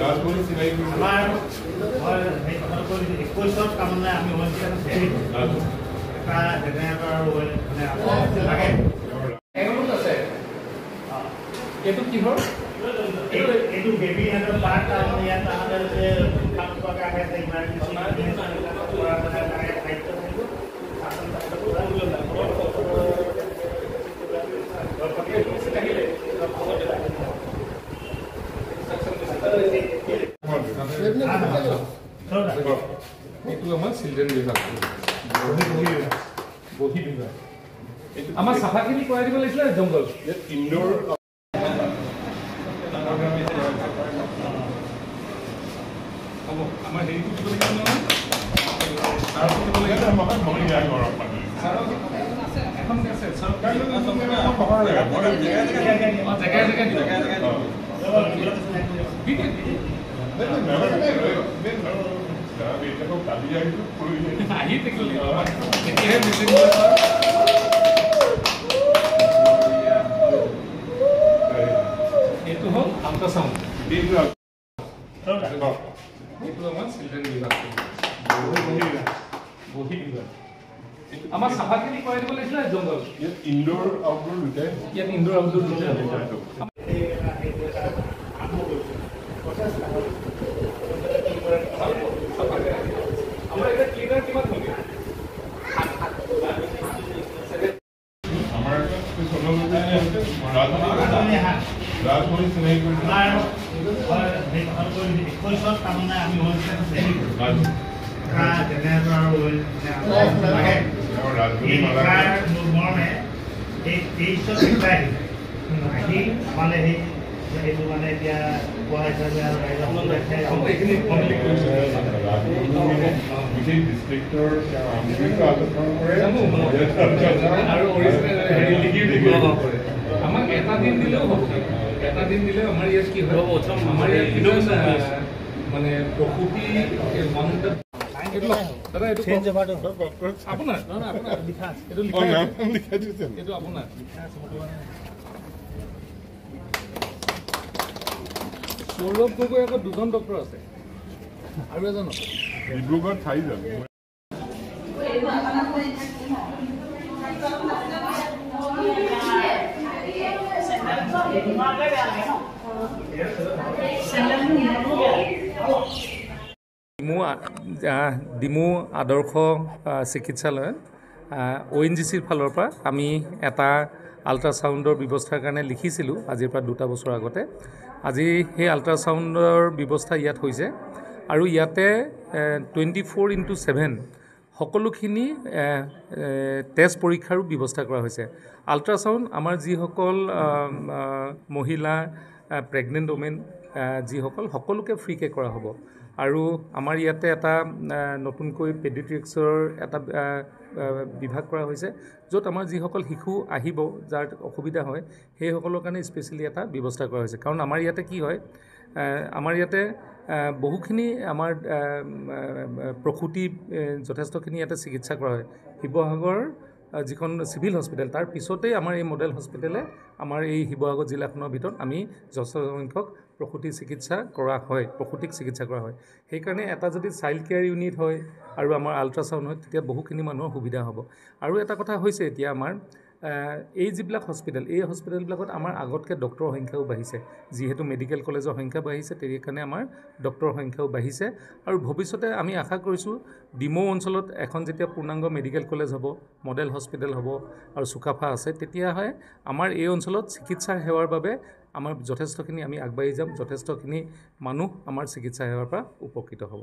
Rajamouli Sinai children विभाग बही विभाग आम साफाखिनि कৰাই দিব লাগিছিল जंगल इनडोर आम हेरी अल्ट्रासाउंड चिल्ड्रेन विभाग बही विभाग आम साफाखिनि कৰাই দিব লাগিছিল जंगल इनडोर आउटडोर दुटाই इनडोर आउटडोर दुटाই राजमौली सिनाई এটা দিন দিলে আমাৰ ইয়াত কি হয় আমাৰ ইয়াত মানে প্ৰকৃতি মনটা দাদা এইটো চেঞ্জ জমাটো আপোনাৰ না আপোনাৰ লিখা আছে এইটো লিখা দিছে এইটো আপোনাৰ সৌৰভ গগৈ আকৌ দুজন ডক্টৰ আছে আৰু এজন ডিব্ৰুগড় ঠাই যাব ডিমু আদৰ্শ চিকিৎসালয় ONGCৰ ফালৰ পৰা আমি এটা আল্ট্ৰাসাউণ্ডৰ ব্যৱস্থাৰ কাৰণে লিখিছিলোঁ আজিৰ পৰা 2টা বছৰ আগতে আজি সেই আল্ট্ৰাসাউণ্ডৰ ব্যৱস্থা ইয়াত হৈছে আৰু ইয়াতে 24/7 সকলোখিনি টেষ্ট পৰীক্ষাৰো ব্যৱস্থা কৰা হৈছে আল্ট্ৰাসাউণ্ড আমাৰ যিসকল মহিলা প্ৰেগনেণ্ট ওমেন যিসকল সকলোকে ফ্ৰীকে কৰা হ'ব আৰু আমাৰ ইয়াতে এটা নতুনকৈ পেডিয়াট্ৰিক্সৰ এটা বিভাগ কৰা হৈছে য'ত আমাৰ যিসকল শিশু আহিব যাৰ অসুবিধা হয় সেইসকলৰ কাৰণে স্পেচিয়েলি এটা ব্যৱস্থা কৰা হৈছে কাৰণ আমাৰ ইয়াতে কি হয় আমাৰ ইয়াতে বহুখিনি আমাৰ প্ৰসূতি যথেষ্টখিনি ইয়াতে চিকিৎসা কৰা হয় শিৱসাগৰ যিখন সিভিল হস্পিটেল তাৰ পিছতেই আমাৰ এই মডেল হস্পিটেলে আমাৰ এই শিৱসাগৰ জিলাখনৰ ভিতৰত আমি যথেষ্ট সংখ্যক প্ৰসূতি চিকিৎসা কৰা হয় প্ৰসূতিক চিকিৎসা কৰা হয় সেইকাৰণে এটা যদি চাইল্ড কেয়াৰ ইউনিট হয় আৰু আমাৰ আল্ট্ৰাসাউণ্ড হয় তেতিয়া বহুখিনি মানুহৰ সুবিধা হ'ব আৰু এটা কথা হৈছে এতিয়া আমাৰ এই যিবিলাক হস্পিটেল এই হস্পিটেলবিলাকত আমাৰ আগতকৈ ডক্টৰৰ সংখ্যাও বাঢ়িছে যিহেতু মেডিকেল কলেজৰ সংখ্যা বাঢ়িছে সেইকাৰণে আমাৰ ডক্টৰৰ সংখ্যাও বাঢ়িছে আৰু ভৱিষ্যতে আমি আশা কৰিছোঁ ডিমৌ অঞ্চলত এখন যেতিয়া পূৰ্ণাংগ মেডিকেল কলেজ হ'ব মডেল হস্পিটেল হ'ব আৰু চুকাফা আছে তেতিয়া হয় আমাৰ এই অঞ্চলত চিকিৎসা সেৱাৰ বাবে আমাৰ যথেষ্টখিনি আমি আগবাঢ়ি যাম যথেষ্টখিনি মানুহ আমাৰ চিকিৎসা সেৱাৰ পৰা উপকৃত হ'ব